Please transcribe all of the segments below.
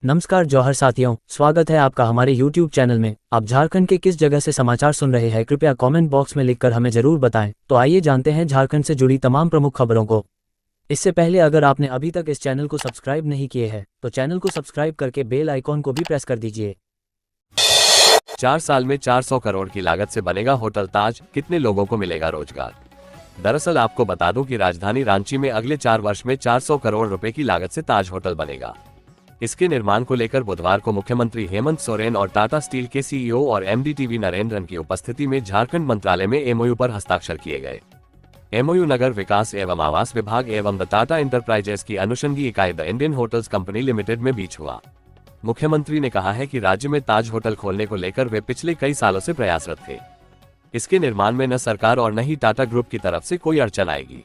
नमस्कार जौहर साथियों, स्वागत है आपका हमारे YouTube चैनल में। आप झारखंड के किस जगह से समाचार सुन रहे हैं, कृपया कमेंट बॉक्स में लिखकर हमें जरूर बताएं। तो आइए जानते हैं झारखंड से जुड़ी तमाम प्रमुख खबरों को। इससे पहले अगर आपने अभी तक इस चैनल को सब्सक्राइब नहीं किए हैं तो चैनल को सब्सक्राइब करके बेल आइकॉन को भी प्रेस कर दीजिए। 4 साल में 400 करोड़ की लागत से बनेगा होटल ताज, कितने लोगों को मिलेगा रोजगार। दरअसल आपको बता दूं कि राजधानी रांची में अगले 4 वर्ष में 400 करोड़ रुपए की लागत से ताज होटल बनेगा। इसके निर्माण को लेकर बुधवार को मुख्यमंत्री हेमंत सोरेन और टाटा स्टील के सीईओ और एमडी टीवी नरेंद्रन की उपस्थिति में झारखंड मंत्रालय में एमओयू पर हस्ताक्षर किए गए। एमओयू नगर विकास एवं आवास विभाग एवं द टाटा इंटरप्राइजेस की अनुषंगी इकाई the Indian hotels company limited में बीच हुआ। मुख्यमंत्री ने कहा है कि राज्य में ताज होटल खोलने को लेकर वे पिछले कई सालों से प्रयासरत थे। इसके निर्माण में न सरकार और न ही टाटा ग्रुप की तरफ से कोई अड़चन आएगी।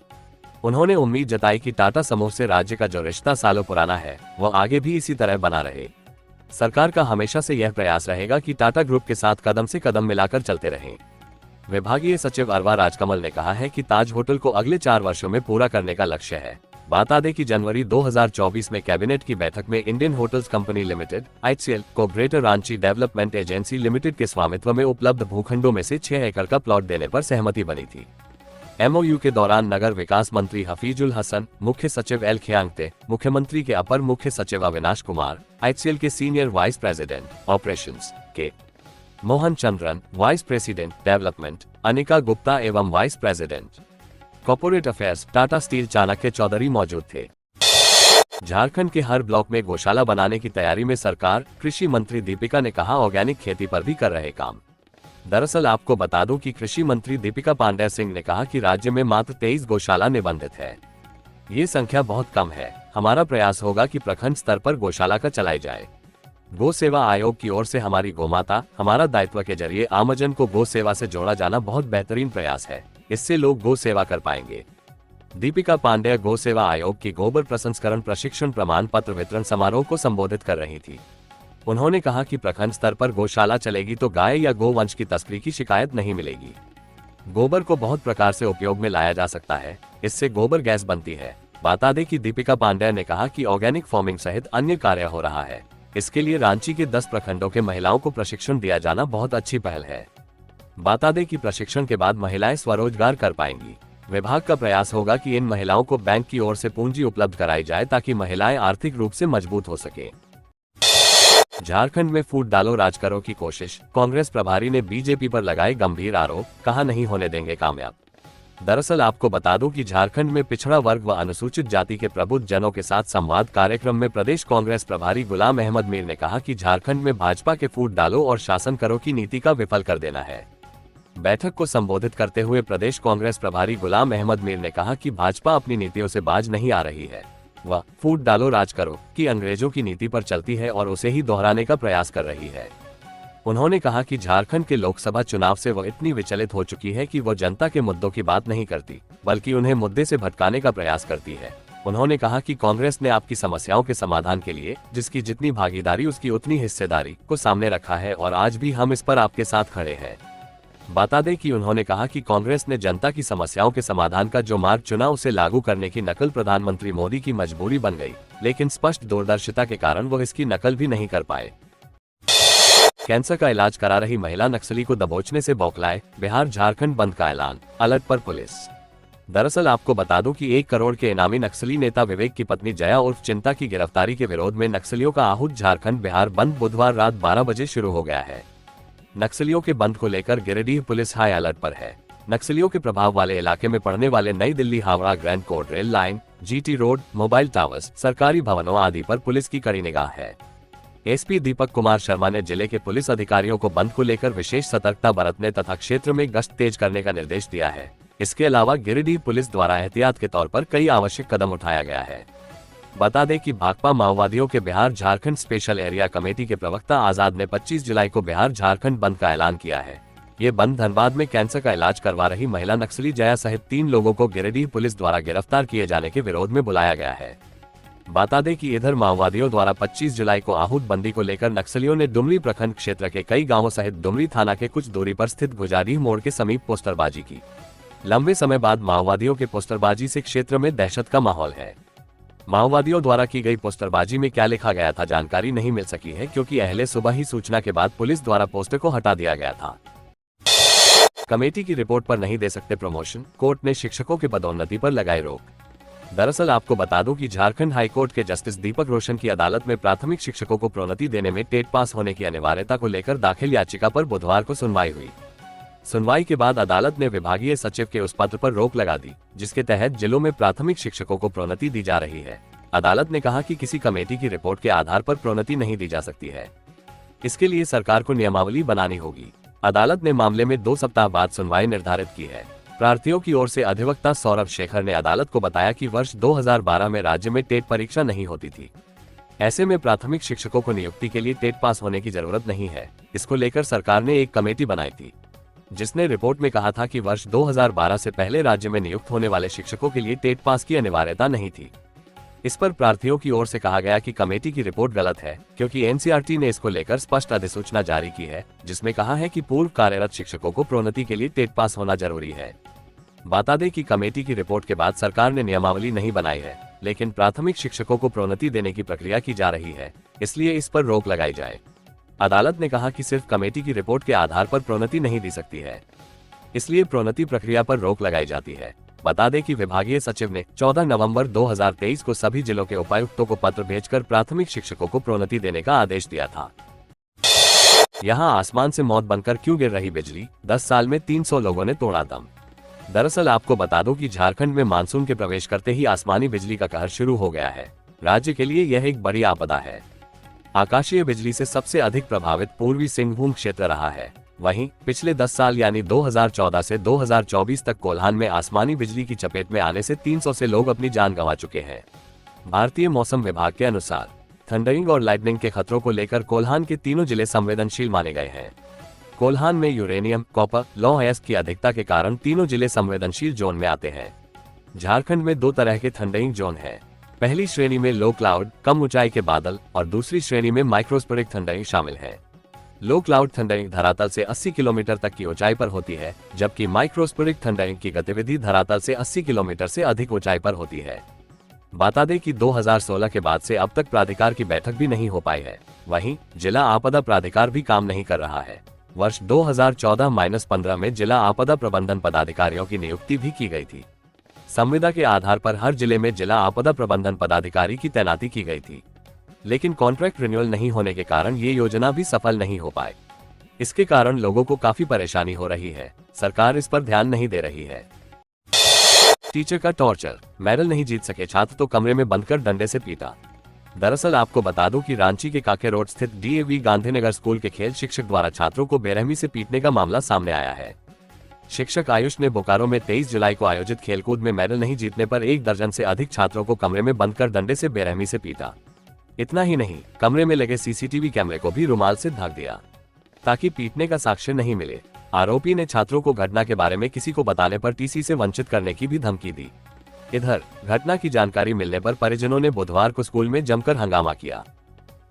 उन्होंने उम्मीद जताई कि टाटा समूह से राज्य का जो रिश्ता सालों पुराना है वह आगे भी इसी तरह बना रहे। सरकार का हमेशा से यह प्रयास रहेगा कि टाटा ग्रुप के साथ कदम से कदम मिलाकर चलते रहें। विभागीय सचिव अरवा राजकमल ने कहा है कि ताज होटल को अगले 4 वर्षों में पूरा करने का लक्ष्य है। बता दें कि जनवरी 2024 में कैबिनेट की बैठक में Indian hotels company limited (IHCL) को greater Ranchi development agency limited के स्वामित्व में उपलब्ध भूखंडों में से 6 एकड़ का प्लॉट देने पर सहमति बनी थी। एमओयू के दौरान नगर विकास मंत्री हफीजुल हसन, मुख्य सचिव एल खियांगते, मुख्यमंत्री के अपर मुख्य सचिव अविनाश कुमार, IHCL के senior vice president operations K Mohan Chandran, vice president development Anika Gupta एवं vice president corporate affairs Tata steel Chanakya Chaudhary मौजूद थे। झारखंड के हर ब्लॉक में गौशाला बनाने की तैयारी में सरकार, कृषि मंत्री दीपिका ने कहा ऑर्गेनिक खेती पर भी कर रहे काम। दरअसल आपको बता दूं कि कृषि मंत्री दीपिका पांडेय सिंह ने कहा कि राज्य में मात्र 23 गौशाला निबंधित है। ये संख्या बहुत कम है। हमारा प्रयास होगा कि प्रखंड स्तर पर गौशाला का चलाई जाए। गौ सेवा आयोग की ओर से हमारी गोमाता हमारा दायित्व के जरिए आमजन को गौ सेवा से जोड़ा जाना बहुत बेहतरीन प्रयास है। इससे लोग गौ सेवा कर पाएंगे। दीपिका पांडेय गौ सेवा आयोग की गोबर प्रसंस्करण प्रशिक्षण प्रमाण पत्र वितरण समारोह को संबोधित कर रही थी। उन्होंने कहा कि प्रखंड स्तर पर गौशाला चलेगी तो गाय या गोवंश की तस्करी की शिकायत नहीं मिलेगी। गोबर को बहुत प्रकार से उपयोग में लाया जा सकता है। इससे गोबर गैस बनती है। बता दें कि दीपिका पांडेय ने कहा कि ऑर्गेनिक फार्मिंग सहित अन्य कार्य हो रहा है। इसके लिए रांची के 10 प्रखंडों के महिलाओं को प्रशिक्षण दिया जाना बहुत अच्छी पहल है। बता दें कि प्रशिक्षण के बाद महिलाएं स्वरोजगार कर पाएंगी। विभाग का प्रयास होगा कि इन महिलाओं को बैंक की ओर से पूंजी उपलब्ध कराई जाए ताकि महिलाएं आर्थिक रूप से मजबूत हो सके। झारखंड में फूट डालो राज करो की कोशिश, कांग्रेस प्रभारी ने बीजेपी पर लगाए गंभीर आरोप, कहा नहीं होने देंगे कामयाब। दरअसल आपको बता दूं कि झारखंड में पिछड़ा वर्ग व अनुसूचित जाति के प्रबुद्ध जनों के साथ संवाद कार्यक्रम में प्रदेश कांग्रेस प्रभारी गुलाम अहमद मीर ने कहा कि झारखंड में भाजपा के फूट डालो और शासन करो की नीति का विफल कर देना है। बैठक को संबोधित करते हुए प्रदेश कांग्रेस प्रभारी गुलाम अहमद मीर ने कहा कि भाजपा अपनी नीतियों से बाज नहीं आ रही है। वह फूट डालो राज करो की अंग्रेजों की नीति पर चलती है और उसे ही दोहराने का प्रयास कर रही है। उन्होंने कहा कि झारखंड के लोकसभा चुनाव से वह इतनी विचलित हो चुकी है कि वो जनता के मुद्दों की बात नहीं करती, बल्कि उन्हें मुद्दे से भटकाने का प्रयास करती है। उन्होंने कहा कि कांग्रेस ने आपकी समस्याओं के समाधान के लिए जिसकी जितनी भागीदारी उसकी उतनी हिस्सेदारी को सामने रखा है और आज भी हम इस पर आपके साथ खड़े हैं। बता दें कि उन्होंने कहा कि कांग्रेस ने जनता की समस्याओं के समाधान का जो मार्ग चुना उसे लागू करने की नकल प्रधानमंत्री मोदी की मजबूरी बन गई, लेकिन स्पष्ट दूरदर्शिता के कारण वो इसकी नकल भी नहीं कर पाए। कैंसर का इलाज करा रही महिला नक्सली को दबोचने से बौखलाए, बिहार झारखंड बंद का ऐलान, अलर्ट पर पुलिस। दरअसल आपको बता दूं कि 1 करोड़ के इनामी नक्सली नेता विवेक की पत्नी जया उर्फ चिंता की गिरफ्तारी के विरोध में नक्सलियों का आहूत झारखंड बिहार बंद बुधवार रात 12 बजे शुरू हो गया है। नक्सलियों के बंद को लेकर गिरिडीह पुलिस हाई अलर्ट पर है। नक्सलियों के प्रभाव वाले इलाके में पड़ने वाले नई Delhi Howrah grand court rail line, GT road, mobile towers, सरकारी भवनों आदि पर पुलिस की कड़ी निगाह है। एसपी दीपक कुमार शर्मा ने जिले के पुलिस अधिकारियों को बंद को लेकर विशेष सतर्कता बरतने तथा क्षेत्र में गश्त तेज करने का निर्देश दिया है। इसके अलावा गिरिडीह पुलिस द्वारा एहतियात के तौर पर कई आवश्यक कदम उठाया गया है। बता दें कि भाकपा माओवादियों के Bihar Jharkhand special area committee के प्रवक्ता आजाद ने 25 जुलाई को बिहार झारखंड बंद का ऐलान किया है। ये बंद धनबाद में कैंसर का इलाज करवा रही महिला नक्सली जया सहित 3 लोगों को गिरिडीह पुलिस द्वारा गिरफ्तार किए जाने के विरोध में बुलाया गया है। बता दें कि इधर माओवादियों द्वारा 25 जुलाई को आहूत बंदी को लेकर नक्सलियों ने डुमरी प्रखंड क्षेत्र के कई गाँवों सहित डुमरी थाना के कुछ दूरी पर स्थित गुजारी मोड़ के समीप पोस्टरबाजी की। लंबे समय बाद माओवादियों के पोस्टरबाजी से क्षेत्र में दहशत का माहौल है। माओवादियों द्वारा की गई पोस्टरबाजी में क्या लिखा गया था जानकारी नहीं मिल सकी है, क्योंकि अहले सुबह ही सूचना के बाद पुलिस द्वारा पोस्टर को हटा दिया गया था। कमेटी की रिपोर्ट पर नहीं दे सकते प्रमोशन, कोर्ट ने शिक्षकों की पदोन्नति पर लगाई रोक। दरअसल आपको बता दूं कि झारखंड हाईकोर्ट के जस्टिस दीपक रोशन की अदालत में प्राथमिक शिक्षकों को प्रोन्नति देने में टेट पास होने की अनिवार्यता को लेकर दाखिल याचिका पर बुधवार को सुनवाई हुई। सुनवाई के बाद अदालत ने विभागीय सचिव के उस पत्र पर रोक लगा दी जिसके तहत जिलों में प्राथमिक शिक्षकों को प्रोन्नति दी जा रही है। अदालत ने कहा कि किसी कमेटी की रिपोर्ट के आधार पर प्रोन्नति नहीं दी जा सकती है, इसके लिए सरकार को नियमावली बनानी होगी। अदालत ने मामले में 2 सप्ताह बाद सुनवाई निर्धारित की है। प्रार्थियों की ओर से अधिवक्ता सौरभ शेखर ने अदालत को बताया कि वर्ष 2012 में राज्य में टेट परीक्षा नहीं होती थी। ऐसे में प्राथमिक शिक्षकों को नियुक्ति के लिए टेट पास होने की जरूरत नहीं है। इसको लेकर सरकार ने एक कमेटी बनाई थी जिसने रिपोर्ट में कहा था कि वर्ष 2012 से पहले राज्य में नियुक्त होने वाले शिक्षकों के लिए टेट पास की अनिवार्यता नहीं थी। इस पर प्रार्थियों की ओर से कहा गया कि कमेटी की रिपोर्ट गलत है, क्योंकि एनसीईआरटी ने इसको लेकर स्पष्ट अधिसूचना जारी की है जिसमें कहा है कि पूर्व कार्यरत शिक्षकों को प्रोन्नति के लिए टेट पास होना जरूरी है। बता दें कि कमेटी की रिपोर्ट के बाद सरकार ने नियमावली नहीं बनाई है, लेकिन प्राथमिक शिक्षकों को प्रोन्नति देने की प्रक्रिया की जा रही है, इसलिए इस पर रोक लगाई जाए। अदालत ने कहा कि सिर्फ कमेटी की रिपोर्ट के आधार पर प्रोन्नति नहीं दी सकती है, इसलिए प्रोन्नति प्रक्रिया पर रोक लगाई जाती है। बता दें कि विभागीय सचिव ने 14 नवंबर 2023 को सभी जिलों के उपायुक्तों को पत्र भेजकर प्राथमिक शिक्षकों को प्रोन्नति देने का आदेश दिया था। यहां आसमान से मौत बनकर क्यों गिर रही बिजली, 10 साल में 300 लोगों ने तोड़ा दम। दरअसल आपको बता दूं कि झारखंड में मानसून के प्रवेश करते ही आसमानी बिजली का कहर शुरू हो गया है। राज्य के लिए यह एक बड़ी आपदा है। आकाशीय बिजली से सबसे अधिक प्रभावित पूर्वी सिंहभूम क्षेत्र रहा है। वहीं पिछले 10 साल यानी 2014 से 2024 तक कोल्हान में आसमानी बिजली की चपेट में आने से 300 से लोग अपनी जान गंवा चुके हैं। भारतीय मौसम विभाग के अनुसार थंडरिंग और लाइटनिंग के खतरों को लेकर कोल्हान के तीनों जिले संवेदनशील माने गए हैं। कोल्हान में यूरेनियम, कॉपर, लौह अयस्क की अधिकता के कारण तीनों जिले संवेदनशील जोन में आते हैं। झारखंड में 2 तरह के थंडरिंग जोन हैं। पहली श्रेणी में लो क्लाउड, कम ऊंचाई के बादल, और दूसरी श्रेणी में माइक्रोस्फेरिक थंडरिंग शामिल है। लो क्लाउड थंडरिंग धरातल से 80 किलोमीटर तक की ऊंचाई पर होती है, जबकि माइक्रोस्फेरिक थंडरिंग की गतिविधि धरातल से 80 किलोमीटर से अधिक ऊंचाई पर होती है। बता दें कि 2016 के बाद से अब तक प्राधिकार की बैठक भी नहीं हो पाई है। वहीं जिला आपदा प्राधिकार भी काम नहीं कर रहा है। वर्ष 2014-15 में जिला आपदा प्रबंधन पदाधिकारियों की नियुक्ति भी की गई थी। संविदा के आधार पर हर जिले में जिला आपदा प्रबंधन पदाधिकारी की तैनाती की गई थी, लेकिन कॉन्ट्रैक्ट रिन्यूअल नहीं होने के कारण ये योजना भी सफल नहीं हो पाई। इसके कारण लोगों को काफी परेशानी हो रही है। सरकार इस पर ध्यान नहीं दे रही है। टीचर का टॉर्चर, मेडल नहीं जीत सके छात्र तो कमरे में बंद कर डंडे से पीटा। दरअसल आपको बता दूं कि रांची के काके रोड स्थित डीएवी गांधीनगर स्कूल के खेल शिक्षक द्वारा छात्रों को बेरहमी से पीटने का मामला सामने आया है। शिक्षक आयुष ने बोकारो में 23 जुलाई को आयोजित खेलकूद में मेडल नहीं जीतने पर 1 दर्जन से अधिक छात्रों को कमरे में बंद कर डंडे से बेरहमी से पीटा। इतना ही नहीं, कमरे में लगे सीसीटीवी कैमरे को भी रुमाल से ढक दिया ताकि पीटने का साक्ष्य नहीं मिले। आरोपी ने छात्रों को घटना के बारे में किसी को बताने पर टीसी से वंचित करने की भी धमकी दी। इधर घटना की जानकारी मिलने पर परिजनों ने बुधवार को स्कूल में जमकर हंगामा किया।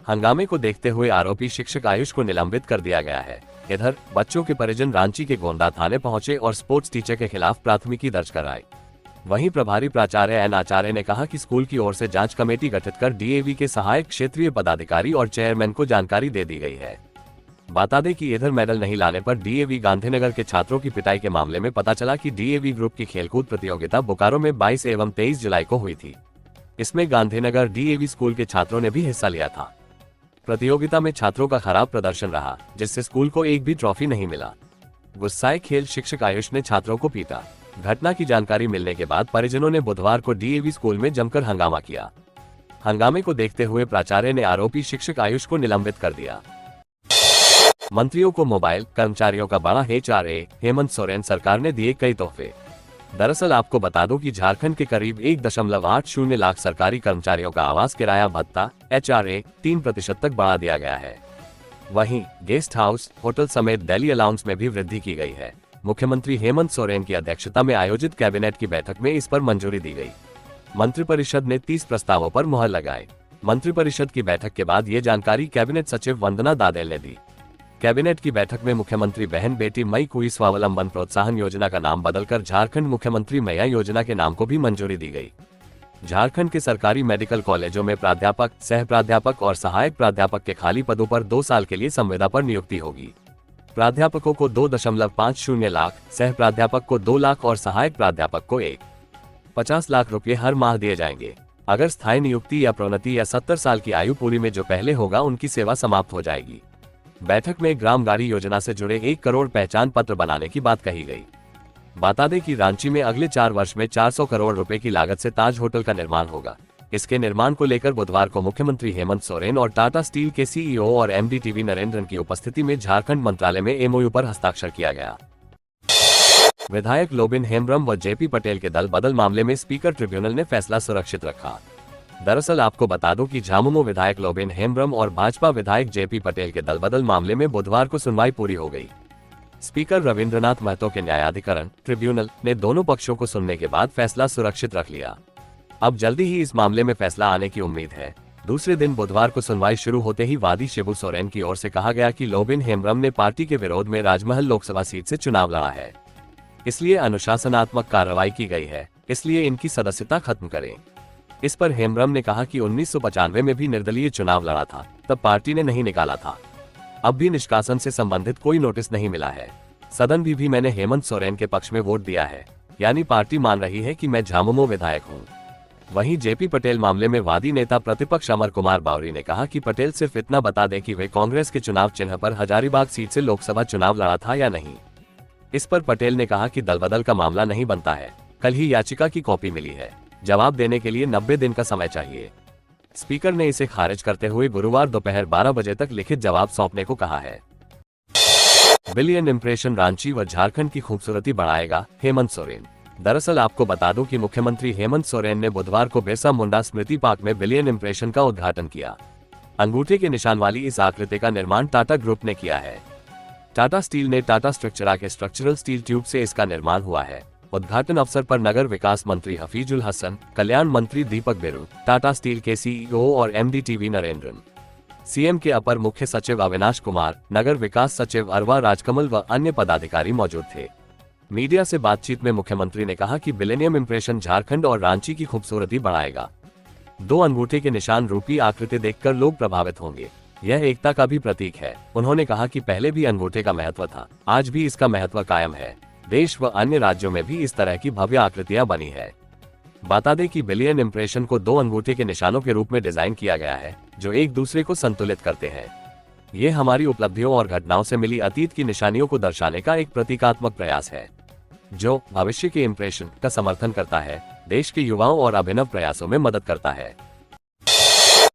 हंगामे को देखते हुए आरोपी शिक्षक आयुष को निलंबित कर दिया गया है। इधर बच्चों के परिजन रांची के गोंदा थाने पहुंचे और स्पोर्ट्स टीचर के खिलाफ प्राथमिकी दर्ज कराई। वहीं प्रभारी प्राचार्य एन आचार्य ने कहा कि स्कूल की ओर से जांच कमेटी गठित कर डीएवी के सहायक क्षेत्रीय पदाधिकारी और चेयरमैन को जानकारी दे दी गई है। बता दें कि इधर मेडल नहीं लाने पर डीएवी गांधीनगर के छात्रों की पिटाई के मामले में पता चला कि डीएवी ग्रुप की खेलकूद प्रतियोगिता बोकारो में 22 एवं 23 जुलाई को हुई थी। इसमें गांधीनगर डीएवी स्कूल के छात्रों ने भी हिस्सा लिया था। प्रतियोगिता में छात्रों का खराब प्रदर्शन रहा, जिससे स्कूल को एक भी ट्रॉफी नहीं मिला। गुस्साए खेल शिक्षक आयुष ने छात्रों को पीटा। घटना की जानकारी मिलने के बाद परिजनों ने बुधवार को डीएवी स्कूल में जमकर हंगामा किया। हंगामे को देखते हुए प्राचार्य ने आरोपी शिक्षक आयुष को निलंबित कर दिया। मंत्रियों को मोबाइल, कर्मचारियों का बड़ा एचआरए, हेमंत सोरेन सरकार ने दिए कई तोहफे। दरअसल आपको बता दूं कि झारखंड के करीब 1.80 लाख सरकारी कर्मचारियों का आवास किराया भत्ता एचआरए 3% तक बढ़ा दिया गया है। वहीं गेस्ट हाउस, होटल समेत डेली अलाउंस में भी वृद्धि की गई है। मुख्यमंत्री हेमंत सोरेन की अध्यक्षता में आयोजित कैबिनेट की बैठक में इस पर मंजूरी दी गई। मंत्रिपरिषद ने 30 प्रस्तावों पर मुहर लगाई। मंत्रिपरिषद की बैठक के बाद ये जानकारी कैबिनेट सचिव वंदना दादेल ने दी। कैबिनेट की बैठक में मुख्यमंत्री बहन बेटी मई कुई स्वावलंबन प्रोत्साहन योजना का नाम बदलकर झारखंड मुख्यमंत्री मैया योजना के नाम को भी मंजूरी दी गई। झारखंड के सरकारी मेडिकल कॉलेजों में प्राध्यापक, सह प्राध्यापक और सहायक प्राध्यापक के खाली पदों पर 2 साल के लिए संविदा पर नियुक्ति होगी। प्राध्यापकों को 2.50 लाख, सह प्राध्यापक को 2 लाख और सहायक प्राध्यापक को 50 लाख रुपए हर माह दिए जाएंगे। अगर स्थायी नियुक्ति या प्रोन्नति या 70 साल की आयु पूरी में जो पहले होगा उनकी सेवा समाप्त हो जाएगी। बैठक में ग्राम गाड़ी योजना से जुड़े 1 करोड़ पहचान पत्र बनाने की बात कही गई। बता दें कि रांची में अगले 4 वर्ष में 400 करोड़ रुपए की लागत से ताज होटल का निर्माण होगा। इसके निर्माण को लेकर बुधवार को मुख्यमंत्री हेमंत सोरेन और टाटा स्टील के सीईओ और एमडी टीवी नरेंद्रन की उपस्थिति में झारखंड मंत्रालय में एमओयू पर हस्ताक्षर किया गया। विधायक लोबिन हेम्ब्रम व जेपी पटेल के दल बदल मामले में स्पीकर ट्रिब्यूनल ने फैसला सुरक्षित रखा। दरअसल आपको बता दूं कि झामुमो विधायक लोबिन हेम्ब्रम और भाजपा विधायक जेपी पटेल के दल बदल मामले में बुधवार को सुनवाई पूरी हो गई। स्पीकर रविंद्रनाथ महतो के न्यायाधिकरण ट्रिब्यूनल ने दोनों पक्षों को सुनने के बाद फैसला सुरक्षित रख लिया। अब जल्दी ही इस मामले में फैसला आने की उम्मीद है। दूसरे दिन बुधवार को सुनवाई शुरू होते ही वादी शिबू सोरेन की ओर से कहा गया कि लोबिन हेम्ब्रम ने पार्टी के विरोध में राजमहल लोकसभा सीट से चुनाव लड़ा है, इसलिए अनुशासनात्मक कार्रवाई की गई है, इसलिए इनकी सदस्यता खत्म करें। इस पर हेम्ब्रम ने कहा कि 1995 में भी निर्दलीय चुनाव लड़ा था, तब पार्टी ने नहीं निकाला था। अब भी निष्कासन से संबंधित कोई नोटिस नहीं मिला है। सदन भी मैंने हेमंत सोरेन के पक्ष में वोट दिया है, यानी पार्टी मान रही है कि मैं झामुमो विधायक हूँ। वहीं जेपी पटेल मामले में वादी नेता प्रतिपक्ष अमर कुमार बावरी ने कहा कि पटेल सिर्फ इतना बता दें कि वे कांग्रेस के चुनाव चिन्ह पर हजारीबाग सीट से लोकसभा चुनाव लड़ा था या नहीं। इस पर पटेल ने कहा कि दलबदल का मामला नहीं बनता है, कल ही याचिका की कॉपी मिली है, जवाब देने के लिए 90 दिन का समय चाहिए। स्पीकर ने इसे खारिज करते हुए गुरुवार दोपहर 12 बजे तक लिखित जवाब सौंपने को कहा है। बिलियन इंप्रेशन रांची व झारखंड की खूबसूरती बढ़ाएगा, हेमंत सोरेन। दरअसल आपको बता दूं कि मुख्यमंत्री हेमंत सोरेन ने बुधवार को बिरसा मुंडा स्मृति पार्क में बिलियन इंप्रेशन का उद्घाटन किया। अंगूठे के निशान वाली इस आकृति का निर्माण टाटा ग्रुप ने किया है। टाटा स्टील ने टाटा स्ट्रक्चरा के स्ट्रक्चरल स्टील ट्यूब से इसका निर्माण हुआ है। उद्घाटन अवसर पर नगर विकास मंत्री हफीजुल हसन, कल्याण मंत्री दीपक बेरू, टाटा स्टील के सीईओ और एमडी टीवी नरेंद्रन, सीएम के अपर मुख्य सचिव अविनाश कुमार, नगर विकास सचिव अरवा राजकमल व अन्य पदाधिकारी मौजूद थे। मीडिया से बातचीत में मुख्यमंत्री ने कहा कि बिलेनियम इंप्रेशन झारखंड और रांची की खूबसूरती बढ़ाएगा। 2 अंगूठे के निशान रूपी आकृति देखकर लोग प्रभावित होंगे। यह एकता का भी प्रतीक है। उन्होंने कहा कि पहले भी अंगूठे का महत्व था, आज भी इसका महत्व कायम है। देश व अन्य राज्यों में भी इस तरह की भव्य आकृतियां बनी है। बता दें कि बिलियन इंप्रेशन को 2 अंगूठे के निशानों के रूप में डिजाइन किया गया है, जो एक दूसरे को संतुलित करते हैं। ये हमारी उपलब्धियों और घटनाओं से मिली अतीत की निशानियों को दर्शाने का एक प्रतीकात्मक प्रयास है, जो भविष्य के इंप्रेशन का समर्थन करता है, देश के युवाओं और अभिनव प्रयासों में मदद करता है।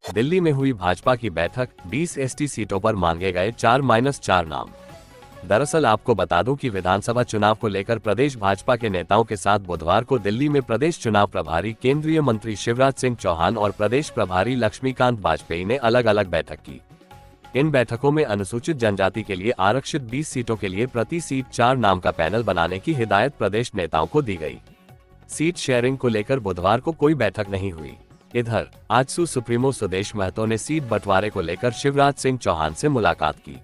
दिल्ली में हुई भाजपा की बैठक, 20 एसटी सीटों पर मांगे गए 4-4 नाम। दरअसल आपको बता दूं कि विधानसभा चुनाव को लेकर प्रदेश भाजपा के नेताओं के साथ बुधवार को दिल्ली में प्रदेश चुनाव प्रभारी केंद्रीय मंत्री शिवराज सिंह चौहान और प्रदेश प्रभारी लक्ष्मीकांत वाजपेयी ने अलग अलग बैठक की। इन बैठकों में अनुसूचित जनजाति के लिए आरक्षित 20 सीटों के लिए प्रति सीट 4 नाम का पैनल बनाने की हिदायत प्रदेश नेताओं को दी गई। सीट शेयरिंग को लेकर बुधवार को कोई बैठक नहीं हुई। इधर आजसू सुप्रीमो सुदेश महतो ने सीट बंटवारे को लेकर शिवराज सिंह चौहान से मुलाकात की।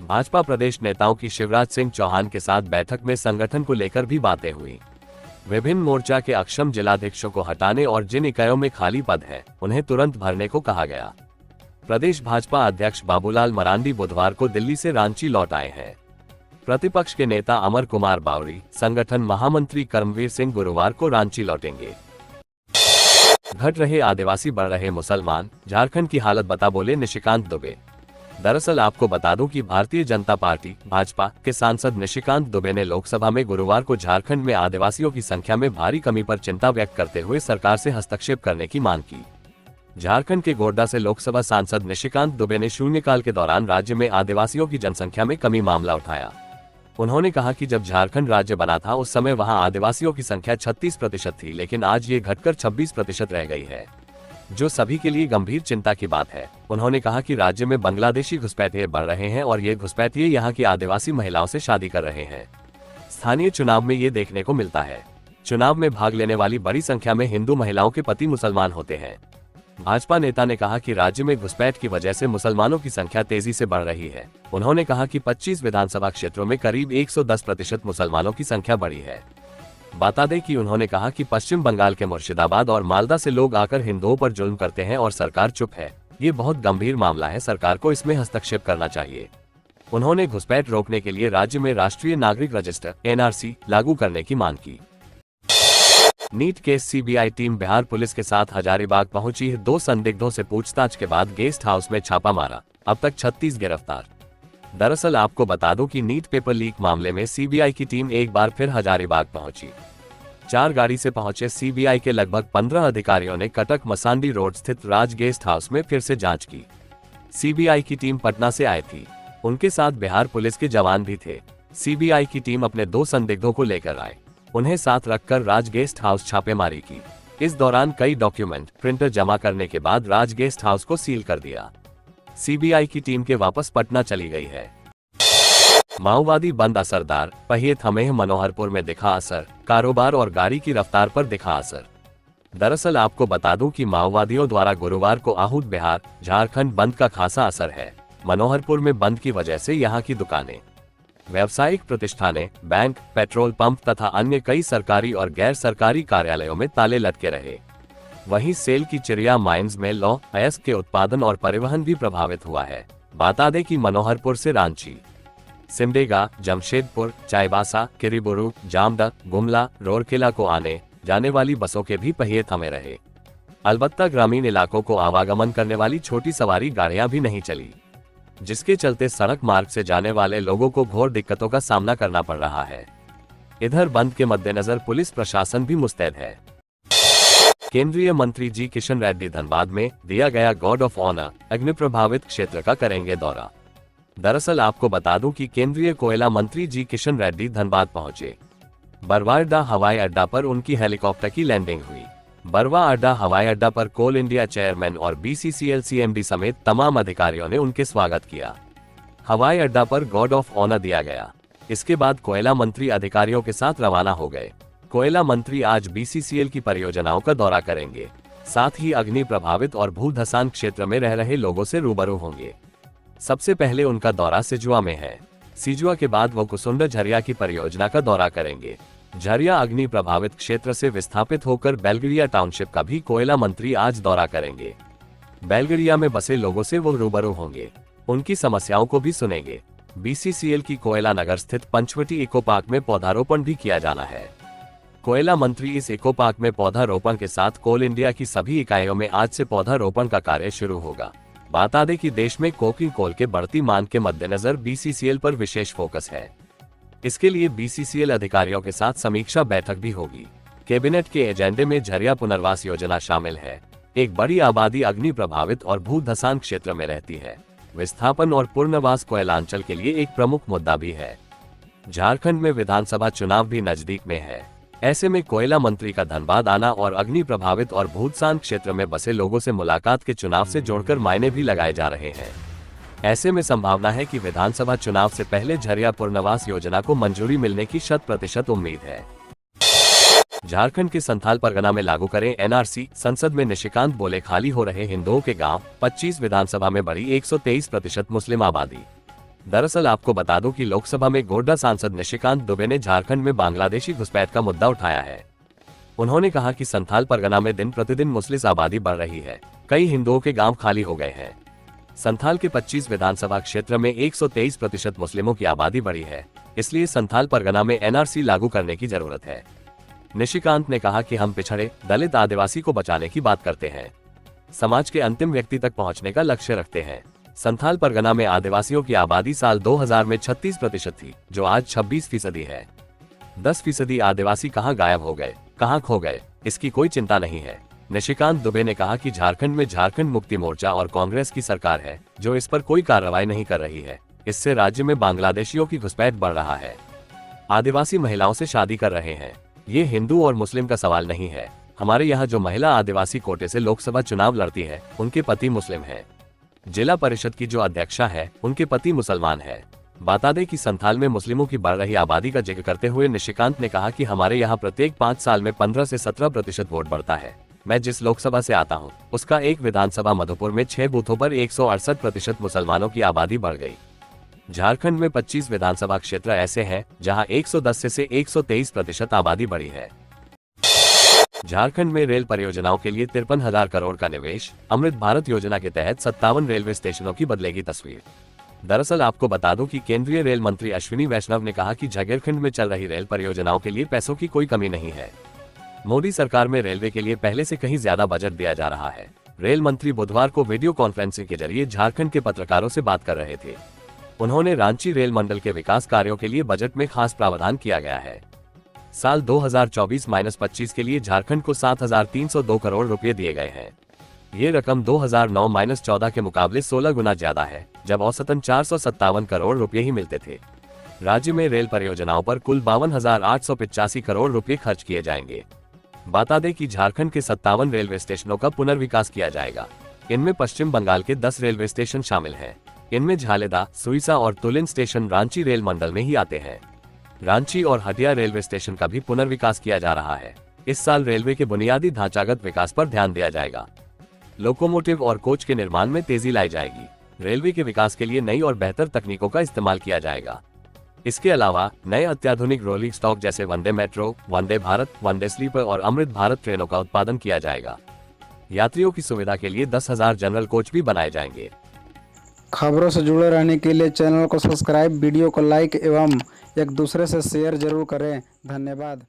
भाजपा प्रदेश नेताओं की शिवराज सिंह चौहान के साथ बैठक में संगठन को लेकर भी बातें हुई। विभिन्न मोर्चा के अक्षम जिलाध्यक्षों को हटाने और जिन इकाइयों में खाली पद है उन्हें तुरंत भरने को कहा गया। प्रदेश भाजपा अध्यक्ष बाबूलाल मरांडी बुधवार को दिल्ली से रांची लौट आए हैं। प्रतिपक्ष के नेता अमर कुमार बावरी, संगठन महामंत्री कर्मवीर सिंह गुरुवार को रांची लौटेंगे। घट रहे आदिवासी, बढ़ रहे मुसलमान, झारखंड की हालत बता बोले निशिकांत दुबे। दरअसल आपको बता दूं कि भारतीय जनता पार्टी भाजपा के सांसद निशिकांत दुबे ने लोकसभा में गुरुवार को झारखंड में आदिवासियों की संख्या में भारी कमी पर चिंता व्यक्त करते हुए सरकार से हस्तक्षेप करने की मांग की। झारखंड के गोड्डा से लोकसभा सांसद निशिकांत दुबे ने शून्यकाल के दौरान राज्य में आदिवासियों की जनसंख्या में कमी मामला उठाया। उन्होंने कहा कि जब झारखंड राज्य बना था उस समय वहां आदिवासियों की संख्या 36% थी, लेकिन आज ये घटकर 26% रह गई है, जो सभी के लिए गंभीर चिंता की बात है। उन्होंने कहा कि राज्य में बांग्लादेशी घुसपैठिए बढ़ रहे हैं और ये घुसपैठिए यहाँ की आदिवासी महिलाओं से शादी कर रहे हैं। स्थानीय चुनाव में ये देखने को मिलता है। चुनाव में भाग लेने वाली बड़ी संख्या में हिंदू महिलाओं के पति मुसलमान होते हैं। भाजपा नेता ने कहा कि राज्य में घुसपैठ की वजह से मुसलमानों की संख्या तेजी से बढ़ रही है। उन्होंने कहा कि 25 विधानसभा क्षेत्रों में करीब 110% मुसलमानों की संख्या बढ़ी है। बता दें कि उन्होंने कहा कि पश्चिम बंगाल के मुर्शिदाबाद और मालदा से लोग आकर हिंदुओं पर जुल्म करते हैं और सरकार चुप है। ये बहुत गंभीर मामला है, सरकार को इसमें हस्तक्षेप करना चाहिए। उन्होंने घुसपैठ रोकने के लिए राज्य में राष्ट्रीय नागरिक रजिस्टर (NRC) लागू करने की मांग की। NEET case CBI team Bihar police के साथ हजारीबाग पहुंची है। 2 संदिग्धों से पूछताछ के बाद गेस्ट हाउस में छापा मारा, अब तक 36 गिरफ्तार। दरअसल आपको बता दूं कि नीट पेपर लीक मामले में सीबीआई की टीम एक बार फिर हजारीबाग पहुंची। 4 गाड़ी से पहुंचे सीबीआई के लगभग 15 अधिकारियों ने कटक मसांडी रोड स्थित राज गेस्ट हाउस में फिर से जांच की। सीबीआई की टीम पटना से आई थी, उनके साथ बिहार पुलिस के जवान भी थे। सीबीआई की टीम अपने 2 संदिग्धों को लेकर आए, उन्हें साथ रखकर राज गेस्ट हाउस छापेमारी की। इस दौरान कई डॉक्यूमेंट प्रिंटर जमा करने के बाद राज गेस्ट हाउस को सील कर दिया। सीबीआई की टीम के वापस पटना चली गई है। माओवादी बंद असरदार, पहिए थमे मनोहरपुर में दिखा असर, कारोबार और गाड़ी की रफ्तार पर दिखा असर। दरअसल आपको बता दूं कि माओवादियों द्वारा गुरुवार को आहूत बिहार झारखंड बंद का खासा असर है। मनोहरपुर में बंद की वजह से यहां की दुकानें, व्यावसायिक प्रतिष्ठानें, बैंक, पेट्रोल पंप तथा अन्य कई सरकारी और गैर सरकारी कार्यालयों में ताले लटके रहे। वहीं सेल की चिड़िया माइंस में लौह अयस्क के उत्पादन और परिवहन भी प्रभावित हुआ है। बता दें कि मनोहरपुर से रांची, सिमडेगा, जमशेदपुर, चाईबासा, किरीबुरू, जामडक, गुमला, रोरकेला को आने जाने वाली बसों के भी पहिए थमे रहे। अलबत्ता ग्रामीण इलाकों को आवागमन करने वाली छोटी सवारी गाड़ियां भी नहीं चली, जिसके चलते सड़क मार्ग से जाने वाले लोगों को घोर दिक्कतों का सामना करना पड़ रहा है। इधर बंद के मद्देनजर पुलिस प्रशासन भी मुस्तैद है। केंद्रीय मंत्री जी किशन रेड्डी धनबाद में दिया गया गार्ड ऑफ ऑनर, अग्नि प्रभावित क्षेत्र का करेंगे दौरा। दरअसल आपको बता दूं कि केंद्रीय कोयला मंत्री जी किशन रेड्डी धनबाद पहुंचे। बरवा अड्डा हवाई अड्डा पर उनकी हेलीकॉप्टर की लैंडिंग हुई। बरवा अड्डा हवाई अड्डा पर कोल इंडिया चेयरमैन और BCCL CMD समेत तमाम अधिकारियों ने उनके स्वागत किया। हवाई अड्डा पर गार्ड ऑफ ऑनर दिया गया। इसके बाद कोयला मंत्री अधिकारियों के साथ रवाना हो गए। कोयला मंत्री आज BCCL की परियोजनाओं का दौरा करेंगे, साथ ही अग्नि प्रभावित और भू धसान क्षेत्र में रह रहे लोगों से रूबरू होंगे। सबसे पहले उनका दौरा सिजुआ में है। सिजुआ के बाद वो कुसुंडा झरिया की परियोजना का दौरा करेंगे। झरिया अग्नि प्रभावित क्षेत्र से विस्थापित होकर बेलगड़िया टाउनशिप का भी कोयला मंत्री आज दौरा करेंगे। बेलगड़िया में बसे लोगों से वो रूबरू होंगे, उनकी समस्याओं को भी सुनेंगे। BCCL की कोयला नगर स्थित पंचवटी इको पार्क में पौधारोपण भी किया जाना है। कोयला मंत्री इस इको पार्क में पौधारोपण के साथ कोल इंडिया की सभी इकाइयों में आज से पौधारोपण का कार्य शुरू होगा। बता दें कि देश में कोकिंग कोल के बढ़ती मांग के मद्देनजर BCCL पर विशेष फोकस है। इसके लिए BCCL अधिकारियों के साथ समीक्षा बैठक भी होगी। कैबिनेट के एजेंडे में झरिया पुनर्वास योजना शामिल है। एक बड़ी आबादी अग्नि प्रभावित और भू धसान क्षेत्र में रहती है। विस्थापन और पुनर्वास कोयलांचल के लिए एक प्रमुख मुद्दा भी है। झारखंड में विधानसभा चुनाव भी नजदीक में है। ऐसे में कोयला मंत्री का धनबाद आना और अग्नि प्रभावित और भूधसान क्षेत्र में बसे लोगों से मुलाकात के चुनाव से जोड़कर मायने भी लगाए जा रहे हैं। ऐसे में संभावना है कि विधानसभा चुनाव से पहले झरिया पुनर्वास योजना को मंजूरी मिलने की 100% उम्मीद है। झारखंड के संथाल परगना में लागू करें NRC, संसद में निशिकांत बोले खाली हो रहे हिंदुओं के गांव। 25 विधानसभा में बढ़ी 123% मुस्लिम आबादी। दरअसल आपको बता दूं कि लोकसभा में गोड्डा सांसद निशिकांत दुबे ने झारखंड में बांग्लादेशी घुसपैठ का मुद्दा उठाया है। उन्होंने कहा कि संथाल परगना में दिन प्रतिदिन मुस्लिम आबादी बढ़ रही है, कई हिंदुओं के गांव खाली हो गए हैं। संथाल के 25 विधानसभा क्षेत्र में 123% मुस्लिमों की आबादी बढ़ी है, इसलिए संथाल परगना में NRC लागू करने की जरूरत है। निशिकांत ने कहा कि हम पिछड़े दलित आदिवासी को बचाने की बात करते हैं, समाज के अंतिम व्यक्ति तक पहुंचने का लक्ष्य रखते हैं। संथाल परगना में आदिवासियों की आबादी साल 2000 में 36% थी, जो आज 26% है। 10% आदिवासी कहां गायब हो गए, कहां खो गए, इसकी कोई चिंता नहीं है। निशिकांत दुबे ने कहा कि झारखंड में झारखंड मुक्ति मोर्चा और कांग्रेस की सरकार है, जो इस पर कोई कार्रवाई नहीं कर रही है। इससे राज्य में बांग्लादेशियों की घुसपैठ बढ़ रहा है। आदिवासी महिलाओं से शादी कर रहे हैं। ये हिंदू और मुस्लिम का सवाल नहीं है। हमारे यहाँ जो महिला आदिवासी कोटे से लोकसभा चुनाव लड़ती है, उनके पति मुस्लिम है। जिला परिषद की जो अध्यक्षा है, उनके पति मुसलमान है। बता दें कि संथाल में मुस्लिमों की बढ़ रही आबादी का जिक्र करते हुए निशिकांत ने कहा कि हमारे यहाँ प्रत्येक 5 साल में 15 से 17% वोट बढ़ता है। मैं जिस लोकसभा से आता हूँ, उसका एक विधानसभा मधुपुर में 6 बूथों पर 168% मुसलमानों की आबादी बढ़ गई। झारखंड में 25 विधानसभा क्षेत्र ऐसे हैं जहां 110 से 123% आबादी बढ़ी है। झारखंड में रेल परियोजनाओं के लिए 53,000 करोड़ का निवेश। अमृत भारत योजना के तहत 57 रेलवे स्टेशनों की बदलेगी तस्वीर। दरअसल आपको बता दूं कि केंद्रीय रेल मंत्री अश्विनी वैष्णव ने कहा कि झारखंड में चल रही रेल परियोजनाओं के लिए पैसों की कोई कमी नहीं है। मोदी सरकार में रेलवे के लिए पहले से कहीं ज्यादा बजट दिया जा रहा है। रेल मंत्री बुधवार को वीडियो कॉन्फ्रेंसिंग के जरिए झारखंड के पत्रकारों से बात कर रहे थे। उन्होंने रांची रेल मंडल के विकास कार्यों के लिए बजट में खास प्रावधान किया गया है। साल 2024-25 के लिए झारखंड को 7,302 करोड़ रुपए दिए गए हैं। ये रकम 2009-14 के मुकाबले 16 गुना ज्यादा है, जब औसतन 457 करोड़ रुपए ही मिलते थे। राज्य में रेल परियोजनाओं पर कुल 52,885 करोड़ रुपए खर्च किए जाएंगे। बता दें कि झारखंड के 57 रेलवे स्टेशनों का पुनर्विकास किया जाएगा। इनमें पश्चिम बंगाल के 10 रेलवे स्टेशन शामिल हैं। इनमें झालेदा, सुईसा और तुलिन स्टेशन रांची रेल मंडल में ही आते हैं। रांची और हटिया रेलवे स्टेशन का भी पुनर्विकास किया जा रहा है। इस साल रेलवे के बुनियादी ढांचागत विकास पर ध्यान दिया जाएगा। लोकोमोटिव और कोच के निर्माण में तेजी लाई जाएगी। रेलवे के विकास के लिए नई और बेहतर तकनीकों का इस्तेमाल किया जाएगा। इसके अलावा नए अत्याधुनिक रोलिंग स्टॉक जैसे वंदे मेट्रो, वंदे भारत, वंदे स्लीपर और अमृत भारत ट्रेनों का उत्पादन किया जाएगा। यात्रियों की सुविधा के लिए 10,000 जनरल कोच भी बनाए जाएंगे। खबरों से जुड़े रहने के लिए चैनल को सब्सक्राइब, वीडियो को लाइक एवं एक दूसरे से शेयर जरूर करें। धन्यवाद।